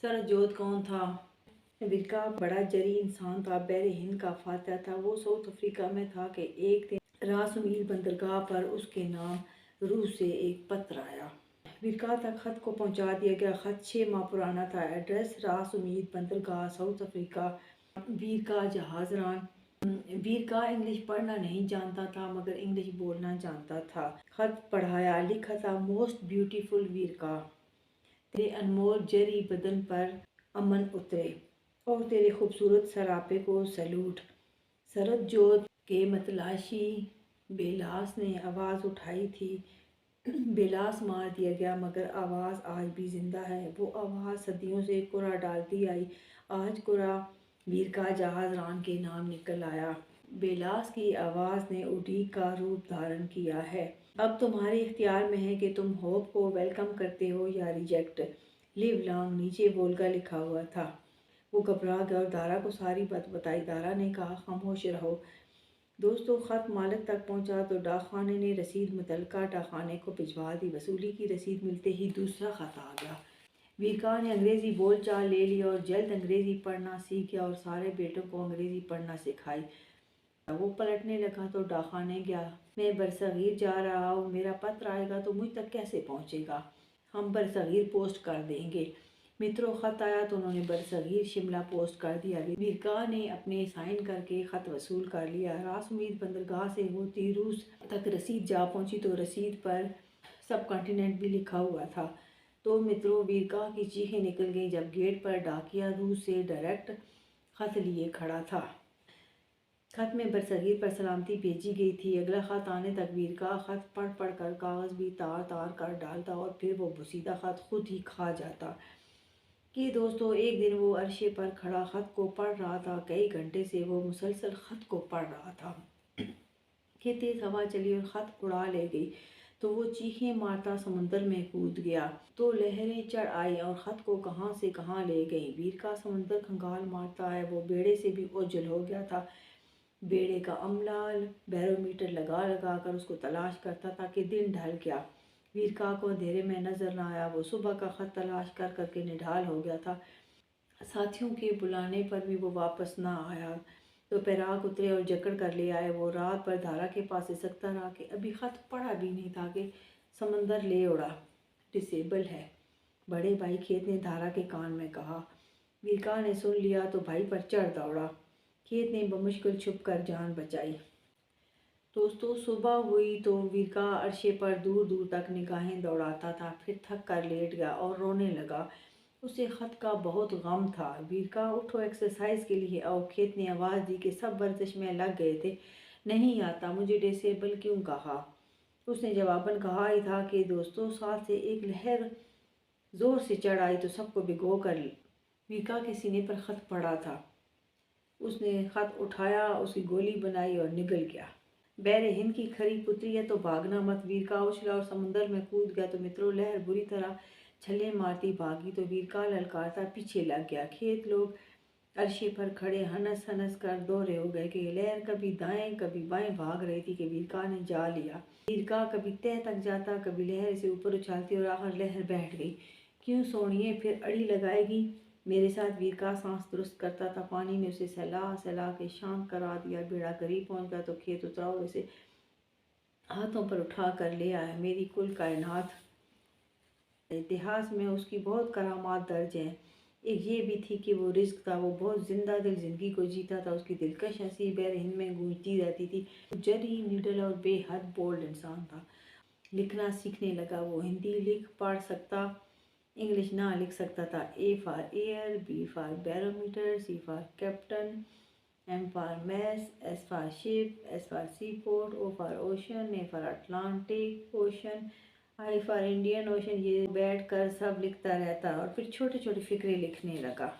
सरजोत कौन था? विरका बड़ा जरी इंसान था, बहरे हिंद का फातह था। वो साउथ अफ्रीका में था कि एक दिन रास उमीद बंदरगाह पर उसके नाम रूस से एक पत्र आया। विरका तक खत को पहुंचा दिया गया। खत 6 माह पुराना था। एड्रेस रास उमीद बंदरगाह, साउथ अफ्रीका। विरका जहाजरान। विरका इंग्लिश पढ़ना नहीं जानता था मगर इंग्लिश बोलना जानता था। खत पढ़ाया। लिखा था, मोस्ट ब्यूटीफुल विरका, तेरे अनमोल जरी बदन पर अमन उतरे और तेरे खूबसूरत सरापे को सैल्यूट। सरबजोत के मतलाशी बेलास ने आवाज़ उठाई थी। बेलास मार दिया गया मगर आवाज़ आज भी जिंदा है। वो आवाज़ सदियों से कुरा डालती आई। आज कुरा विरका जहाजरान के नाम निकल आया। बेलास की आवाज़ ने उड़ीक का रूप धारण किया है। अब तुम्हारे इख्तियार में है कि तुम होप को वेलकम करते हो या रिजेक्ट। लिव लॉन्ग नीचे वोल्गा लिखा हुआ था। वो घबरा गया और दारा को सारी बात बताई। दारा ने कहा, खामोश रहो। दोस्तों, ख़त मालिक तक पहुंचा तो डाकखाने ने रसीद मुतलका डाकखाने को भिजवा दी। वसूली की रसीद मिलते ही दूसरा ख़त आ गया। विरका ने अंग्रेज़ी बोल चाल ले ली और जल्द अंग्रेज़ी पढ़ना सीख गया और सारे बेटों को अंग्रेज़ी पढ़ना सिखाई। वो पलटने लगा तो डाकखाने गया। मैं बरसगीर जा रहा हूँ, मेरा पत्र आएगा तो मुझ तक कैसे पहुँचेगा? हम बरसगीर पोस्ट कर देंगे। मित्रों, ख़त आया तो उन्होंने बरसगीर शिमला पोस्ट कर दिया। विरका ने अपने साइन करके ख़त वसूल कर लिया। रास उमीद बंदरगाह से होती रूस तक रसीद जा पहुँची तो रसीद पर सब कॉन्टिनेंट भी लिखा हुआ था। तो मित्रों, विरका की चीखें निकल गई जब गेट पर डाकिया रूस से डायरेक्ट ख़त लिए खड़ा था। खत में बरसगीर पर सलामती भेजी गई थी। अगला खत आने तक विरका खत पढ़ पढ़ कर कागज़ भी तार तार कर डालता और फिर वो बुसीदा खत खुद ही खा जाता। कि दोस्तों, एक दिन वो अरशे पर खड़ा खत को पढ़ रहा था। कई घंटे से वो मुसलसल खत को पढ़ रहा था कि तेज हवा चली और खत उड़ा ले गई तो वो चीखें मारता समुंदर में कूद गया। तो लहरें चढ़ आई और खत को कहाँ से कहाँ ले गई। विरका समुंदर खंगाल मारता है। वो बेड़े से भी ओझल हो गया था। बेड़े का अमला बैरोमीटर लगा लगा कर उसको तलाश करता था कि दिन ढल गया। विरका को अंधेरे में नजर न आया। वो सुबह का खत तलाश कर करके निढाल हो गया था। साथियों के बुलाने पर भी वो वापस न आया। तो पैराग उतरे और जकड़ कर ले आए। वो रात भर धारा के पास सिसकता रहा कि अभी खत पढ़ा भी नहीं था कि समंदर ले उड़ा। डिसेबल है, बड़े भाई खेत ने धारा के कान में कहा। विरका ने सुन लिया तो भाई पर चढ़ दौड़ा। खेत ने बमुश्किल छुप कर जान बचाई। दोस्तों, सुबह हुई तो विरका अरशे पर दूर दूर तक निगाहें दौड़ाता था। फिर थक कर लेट गया और रोने लगा। उसे खत का बहुत गम था। विरका, उठो, एक्सरसाइज के लिए आओ। खेत ने आवाज़ दी कि सब वर्जिश में लग गए थे। नहीं आता, मुझे डिसेबल क्यों कहा? उसने जवाबन कहा ही था कि दोस्तों, साथ से एक लहर जोर से चढ़ आई तो सबको भिगो कर विरका के सीने पर खत पड़ा था। उसने खत उठाया, उसकी गोली बनाई और निगल गया। बहरे हिंद की खरी पुत्री है तो भागना मत। विरका उछला और समुंदर में कूद गया तो मित्रों, लहर बुरी तरह छल्ले मारती भागी तो विरका ललकारता पीछे लग गया। खेत लोग अरशे पर खड़े हनस हनस कर दोहरे हो गए कि लहर कभी दाएं कभी बाएं भाग रही थी कि विरका ने जा लिया। विरका कभी तह तक जाता, कभी लहर से ऊपर उछालती और आखिर लहर बैठ गई। क्यों सोनिए, फिर अड़ी लगाएगी मेरे साथ? विरका सांस दुरुस्त करता था। पानी ने उसे सहला सहला के शांत करा दिया। बेड़ा करीब पहुंच गया तो खेत उतरा और उसे हाथों पर उठा कर ले आया। मेरी कुल कायनात इतिहास में उसकी बहुत करामात दर्ज हैं। एक ये भी थी कि वो रिस्क था। वो बहुत जिंदा दिल जिंदगी को जीता था। उसकी दिलकश हंसी बहर हिंद में गूंजती रहती थी। जरी निडल और बेहद बोल्ड इंसान था। लिखना सीखने लगा। वो हिंदी लिख पढ़ सकता, इंग्लिश ना लिख सकता था। A for air, B for barometer, C for captain, M for mess, S for ship, S for seaport, O for ocean, A for Atlantic ocean, I for Indian ocean. ये बैठ कर सब लिखता रहता और फिर छोटे छोटे फिक्रे लिखने लगा।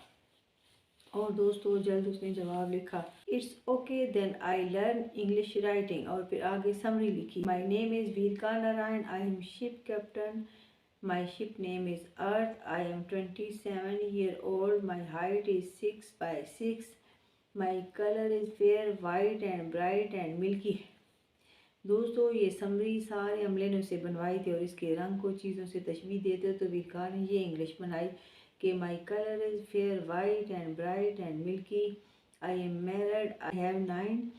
और दोस्तों, जल्द उसने जवाब लिखा, it's okay then I learn English writing. और फिर आगे समरी लिखी। My name is Veerka Narayan, I am ship captain, my ship name is Earth, I am 27 year old, my height is 6 by 6, my colour is fair white and bright and milky. दोस्तों, ये summary सारे अमले ने उसे बनवाई थी और इसके रंग को चीज़ों से तशबीह देते तो विरका ने ये इंग्लिश बनाई کہ my color is fair, white and bright and milky. I am married, I have 9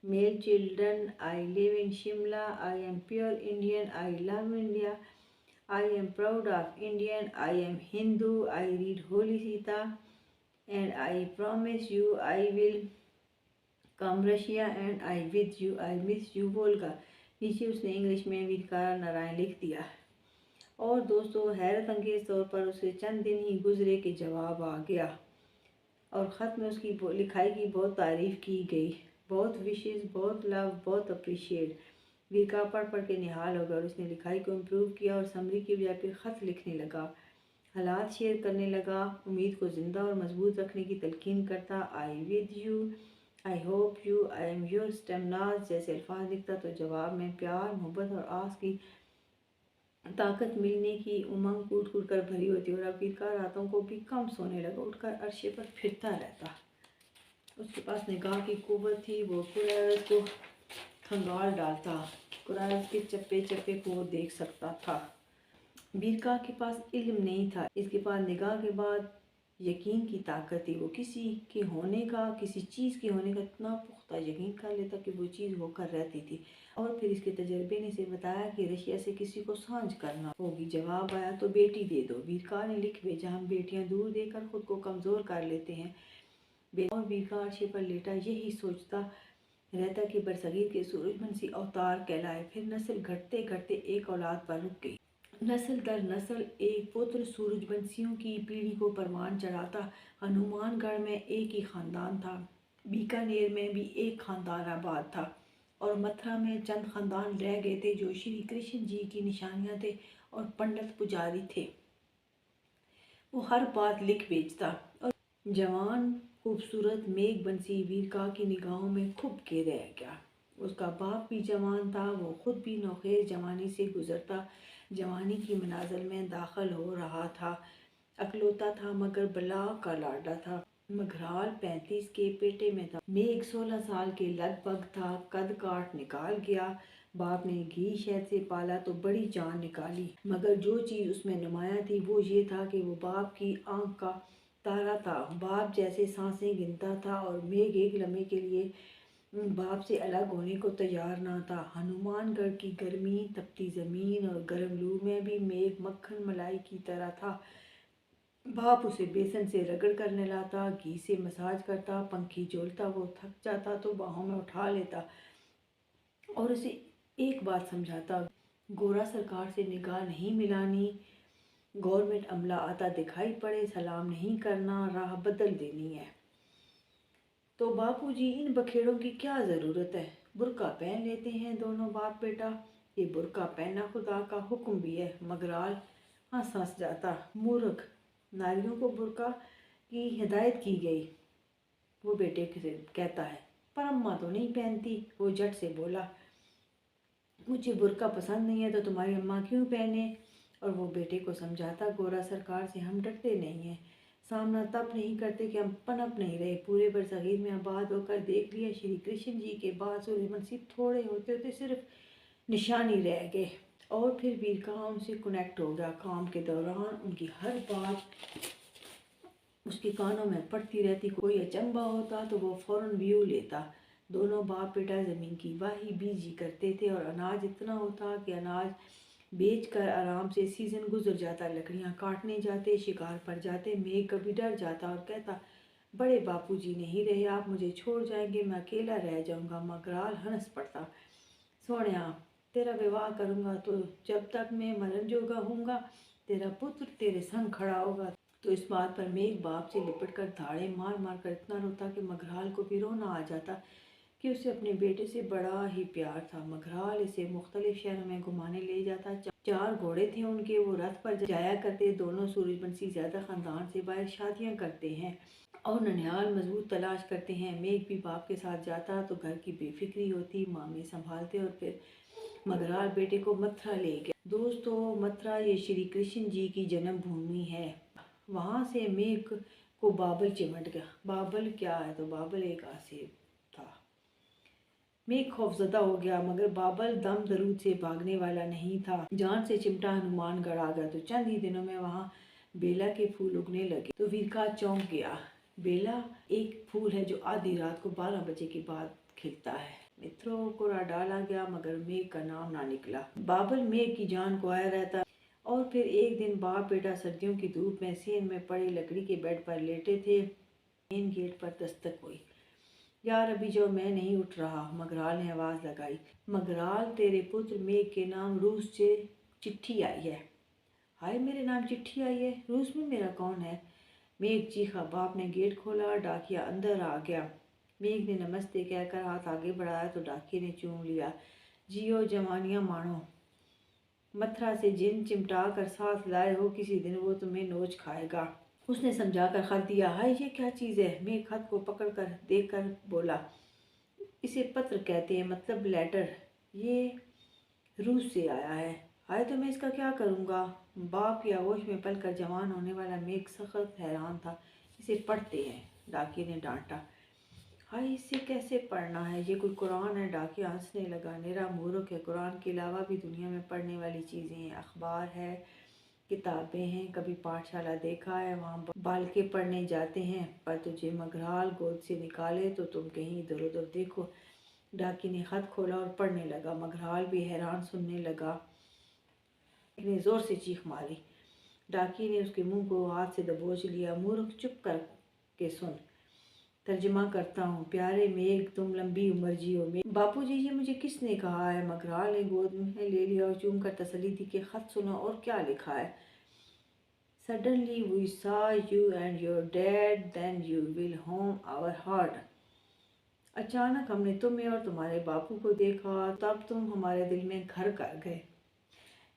male children. I live in Shimla. I am pure Indian. I love India. I am proud of Indian. I am Hindu. I read Holy Sita. And I promise you I will come Russia and I with you. I miss you, Volga. नीचे उसने English में वीरकार नारायण लिख दिया। और दोस्तों हैरत अंगेज तौर पर उसे चंद दिन ही गुजरे कि जवाब आ गया और ख़त में उसकी लिखाई की बहुत तारीफ़ की गई, बहुत विशेज़, बहुत लव, बहुत अप्रिशिएट। वीरका पढ़ के निहाल हो गया और उसने लिखाई को इम्प्रूव किया और समरी की बजाय फिर ख़त लिखने लगा, हालात शेयर करने लगा, उम्मीद को ज़िंदा और मजबूत रखने की तलकीन करता। I with you, I hope you, I am your स्टेमनाज जैसे अल्फाज लिखता तो जवाब में प्यार, मोहब्बत और आस की ताकत मिलने की उमंग कूट कूट कर भरी होती और अब वीरका रातों को भी कम सोने लगा, उठकर अरशे पर फिरता रहता। उसके पास निगाह की कुव्वत थी, वो कुरैश को खंगाल डालता, कुरैश के चप्पे चप्पे को वो देख सकता था। वीरका के पास इल्म नहीं था, इसके पास निगाह के बाद यकीन की ताकत थी। वो किसी के होने का, किसी चीज़ के होने का इतना पुख्ता यकीन कर लेता कि वो चीज़ होकर रहती थी। और फिर इसके तजर्बे ने इसे बताया कि रशिया से किसी को सांझ करना होगी। जवाब आया तो बेटी दे दो। वीरका ने लिख भेजा, हम बेटियां दूर देकर खुद को कमज़ोर कर लेते हैं। और वीरका अर्शे पर लेटा यही सोचता रहता कि बरसगीर के सूरजवंशी अवतार कहलाए। फिर नस्ल घटते घटते एक औलाद पर रुक गई। नस्ल दर नस्ल एक पुत्र सूरजवंशियों की पीढ़ी को परवान चढ़ाता। हनुमानगढ़ में एक ही ख़ानदान था, बीकानेर में भी एक ख़ानदान आबाद था और मथुरा में चंद ख़ानदान रह गए थे जो श्री कृष्ण जी की निशानियाँ थे और पंडित पुजारी थे। वो हर बात लिख भेजता और जवान खूबसूरत मेघबंसी वीरका की निगाहों में खुब के रह गया। उसका बाप भी जवान था, वो खुद भी नौखेज जवानी से गुजरता, जवानी की मनाजिल में दाखिल हो रहा था। अकलौता था मगर बला का लाडला था। मघराल 35 के पेटे में था, मेघ 16 साल के लगभग था। कद काट निकाल गया। बाप ने घी शहद से पाला तो बड़ी जान निकाली, मगर जो चीज़ उसमें नुमाया थी वो ये था कि वो बाप की आंख का तारा था। बाप जैसे सांसें गिनता था और मेघ एक लम्हे के लिए बाप से अलग होने को तैयार ना था। हनुमानगढ़ की गर्मी, तपती ज़मीन और गर्म लू में भी मेघ मक्खन मलाई की तरह था। बाप उसे बेसन से रगड़ कर नहलाता, घी से मसाज करता, पंखी झोलता। वो थक जाता तो बाहों में उठा लेता और उसे एक बात समझाता, गोरा सरकार से निगाह नहीं मिलानी, गवर्नमेंट अमला आता दिखाई पड़े सलाम नहीं करना, राह बदल देनी है। तो बापूजी इन बखेड़ों की क्या ज़रूरत है, बुर्का पहन लेते हैं दोनों बाप बेटा। ये बुर्का पहनना खुदा का हुक्म भी है। मगराल हंस हंस जाता, मूर्ख, नारियों को बुर्का की हिदायत की गई, वो बेटे से कहता है, पर अम्मा तो नहीं पहनती। वो झट से बोला, मुझे बुर्का पसंद नहीं है तो तुम्हारी अम्मा क्यों पहने। और वो बेटे को समझाता, गोरा सरकार से हम डरते नहीं हैं, सामना तब नहीं करते कि हम पनप नहीं रहे। पूरे बरसगीर में आबाद होकर देख लिया, श्री कृष्ण जी के बाद सूर्यवंशी थोड़े होते होते सिर्फ निशानी रह गए। और फिर वीरका उनसे कनेक्ट हो गया। काम के दौरान उनकी हर बात उसके कानों में पड़ती रहती। कोई अचंबा होता तो वो फ़ौरन व्यू लेता। दोनों बाप बेटा ज़मीन की वाही बीजी करते थे और अनाज इतना होता कि अनाज बेचकर आराम से सीज़न गुजर जाता। लकड़ियाँ काटने जाते, शिकार पर जाते। मेघ कभी डर जाता और कहता, बड़े बापूजी नहीं रहे, आप मुझे छोड़ जाएंगे, मैं अकेला रह जाऊंगा। मगराल हंस पड़ता, सोनिया तेरा विवाह करूंगा तो जब तक मैं मरण जोगा हूँगा, तेरा पुत्र तेरे संग खड़ा होगा। तो इस बात पर मेघ बाप से लिपट कर धाड़े मार मार कर इतना रोता कि मगराल को भी रोना आ जाता कि उसे अपने बेटे से बड़ा ही प्यार था। मगराल इसे मुख्तलिफ शहरों में घुमाने ले जाता। 4 घोड़े थे उनके, वो रथ पर जाया करते। दोनों सूरजवंशी ज़्यादा ख़ानदान से बाहर शादियाँ करते हैं और ननिहाल मजबूत तलाश करते हैं। मेघ भी बाप के साथ जाता तो घर की बेफिक्री होती, मामे संभालते। और फिर मगराल बेटे को मथुरा ले गया। दोस्तों, मथुरा ये श्री कृष्ण जी की जन्मभूमि है। वहाँ से मेघ को बाबल चिमट गया। बाबल क्या है, तो बाबल एक आसिफ था। मेघ खौफजदा हो गया, मगर बाबल दम दरूद से भागने वाला नहीं था। जान से चिमटा हनुमानगढ़ आ गया तो चंद ही दिनों में वहाँ بیلا کے پھول اگنے لگے تو ویرکا چونک گیا۔ بیلا ایک پھول ہے جو آدھی رات کو 12 بجے کے بعد کھلتا ہے۔ متروں کو ڈالا گیا مگر میگھ کا نام نہ نکلا۔ بابل میگھ کی جان کو آیا رہتا اور پھر ایک دن باپ بیٹا سردیوں کی دھوپ میں سین میں پڑے لکڑی کے بیڈ پر لیٹے تھے۔ مین گیٹ پر دستک ہوئی۔ یار ابھی جو میں نہیں اٹھ رہا، مگرال نے آواز لگائی۔ مگرال تیرے پتر میگھ کے نام روس سے چٹھی آئی ہے۔ ہائے میرے نام چٹھی آئی ہے؟ روس میں میرا کون ہے؟ میگھ چیخا۔ باپ نے گیٹ کھولا، ڈاکیا اندر آ گیا۔ میگھ نے نمستے کہہ کر ہاتھ آگے بڑھایا تو ڈاکیے نے چوم لیا۔ جیو جوانیاں مانو، متھرا سے جن چمٹا کر ساتھ لائے ہو، کسی دن وہ تمہیں نوچ کھائے گا۔ اس نے سمجھا کر خط دیا۔ ہائے یہ کیا چیز ہے؟ میگھ خط کو پکڑ کر دیکھ کر بولا۔ اسے پتر کہتے ہیں، مطلب لیٹر۔ یہ روس سے آیا ہے۔ ہائے تو میں اس کا کیا کروں گا؟ باپ کی آغوش میں پل کر جوان ہونے والا میگھ سخت حیران تھا۔ اسے پڑھتے ہیں، ڈاکیے نے ڈانٹا۔ ہائے اسے کیسے پڑھنا ہے؟ یہ کوئی قرآن ہے؟ ڈاکیہ ہنسنے لگا۔ نرا مورخ ہے۔ قرآن کے علاوہ بھی دنیا میں پڑھنے والی چیزیں ہیں، اخبار ہے، کتابیں ہیں، کبھی پاٹھ شالہ دیکھا ہے، وہاں بالکے پڑھنے جاتے ہیں، پر تجھے مگرال گود سے نکالے تو تم کہیں ادھر ادھر دیکھو۔ ڈاکیے نے خط کھولا اور پڑھنے لگا۔ مگرال بھی حیران سننے لگا۔ نے زور سے چیخ ماری۔ ڈاکیے نے اس کے منہ کو ہاتھ سے دبوچ لیا۔ مورخ چپ کر کے سن، ترجمہ کرتا ہوں۔ پیارے میگھ تم لمبی عمر جیو۔ باپو جی یہ مجھے کس نے کہا ہے؟ مگرال نے گود میں لے لیا اور چوم کر تسلی دی کہ خط سنو اور کیا لکھا ہے۔ Suddenly we saw you and your dad, then you will home our heart. اچانک ہم نے تمہیں اور تمہارے باپو کو دیکھا، تب تم ہمارے دل میں گھر کر گئے۔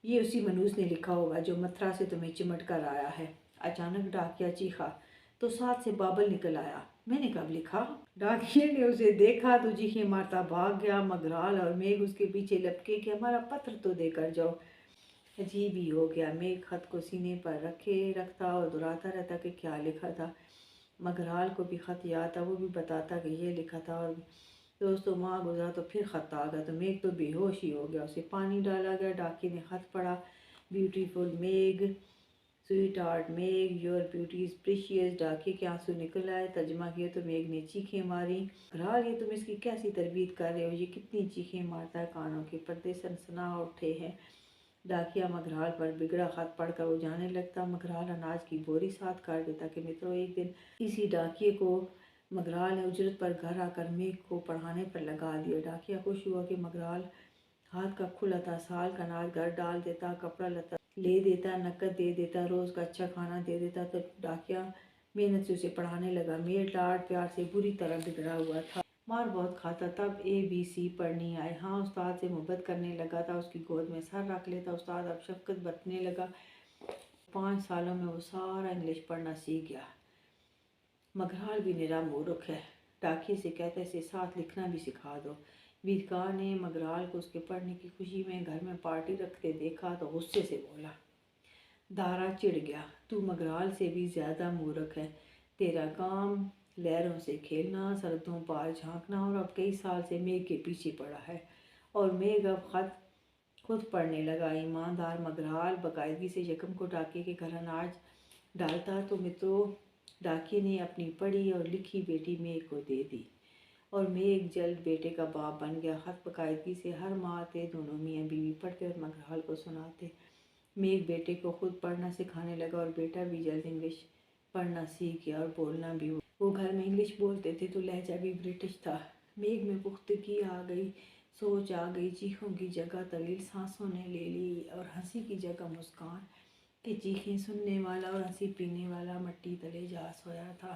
یہ اسی منوس نے لکھا ہوگا جو متھرا سے تمہیں چمٹ کر آیا ہے۔ اچانک ڈاکیہ چیخا تو ساتھ سے بابل نکل آیا۔ میں نے کب لکھا؟ ڈاکیے نے اسے دیکھا تو چیخیں مارتا بھاگ گیا۔ مگرال اور میگھ اس کے پیچھے لپکے کہ ہمارا پتر تو دے کر جاؤ۔ عجیب ہی ہو گیا، میگھ خط کو سینے پر رکھتا اور دہراتا رہتا کہ کیا لکھا تھا۔ مگرال کو بھی خط یاد تھا، وہ بھی بتاتا کہ یہ لکھا تھا، اور دوستو ماہ گزرا تو پھر خط آ گیا تو میگھ تو بے ہوش ہی ہو گیا۔ اسے پانی ڈالا گیا۔ ڈاکیے نے خط پڑھا۔ Beautiful Megh, sweetheart Megh, your beauty is precious. ڈاکیے کے آنسو نکل آئے۔ ترجمہ کیا تو میگھ نے چیخیں ماری۔ مگرال یہ تم اس کی کیسی تربیت کر رہے ہو؟ یہ کتنی چیخیں مارتا ہے، کانوں کے پردے سنسنا اٹھے ہیں۔ ڈاکیہ مگرال پر بگڑا خط پڑھ کر وہ جانے لگتا۔ مگرال اناج کی بوری ساتھ کر دیتا کہ متروں ایک دن اسی ڈاکیے کو مگرال نے اجرت پر گھر آ کر میگھ کو پڑھانے پر لگا دیا۔ ڈاکیہ خوش ہوا کہ مگرال ہاتھ کا کھلا تھا، سال کا اناج گھر ڈال دیتا، کپڑا لتا لے دیتا، نقد دے دیتا، روز کا اچھا کھانا دے دیتا، تو ڈاکیہ محنت سے اسے پڑھانے لگا۔ میگھ لاڈ پیار سے بری طرح بگڑا ہوا تھا، مار بہت کھاتا، تب ABC پڑھنی آئے۔ ہاں استاد سے محبت کرنے لگا تھا، اس کی گود میں سر رکھ لیتا۔ استاد اب شفقت برتنے لگا۔ 5 سالوں میں وہ سارا انگلش پڑھنا سیکھ گیا۔ مگرال بھی نرا مورخ ہے۔ ڈاکیے سے کہتا اسے ساتھ لکھنا بھی سکھا دو۔ ویرکا نے مگرال کو اس کے پڑھنے کی خوشی میں گھر میں پارٹی رکھتے دیکھا تو غصے سے بولا۔ دارا چڑ گیا، تو مگرال سے بھی زیادہ مورخ ہے۔ تیرا کام لہروں سے کھیلنا، سرحدوں پار جھانکنا، اور اب کئی سال سے میگھ کے پیچھے پڑا ہے۔ اور میگھ اب خط خود پڑھنے لگا۔ ایماندار مگرال باقاعدگی سے یکم کو ڈاکیے کے گھر اناج ڈالتا تو متروں ڈاکیے نے اپنی پڑھی اور لکھی بیٹی میگھ کو دے دی، اور میگھ جلد بیٹے کا باپ بن گیا۔ خط باقاعدگی سے ہر ماہ آتے، دونوں میاں بیوی پڑھتے اور مگرال کو سناتے۔ میگھ بیٹے کو خود پڑھنا سکھانے لگا اور بیٹا بھی جلد انگلش پڑھنا سیکھ گیا اور بولنا بھی۔ وہ گھر میں انگلش بولتے تھے تو لہجہ بھی برٹش تھا۔ میگھ میں پختگی آ گئی، سوچ آ گئی، چیخوں کی جگہ طویل سانسوں نے لے لی اور ہنسی کی جگہ مسکان، کہ چیخیں سننے والا اور ہنسی پینے والا مٹی تلے جا سویا تھا۔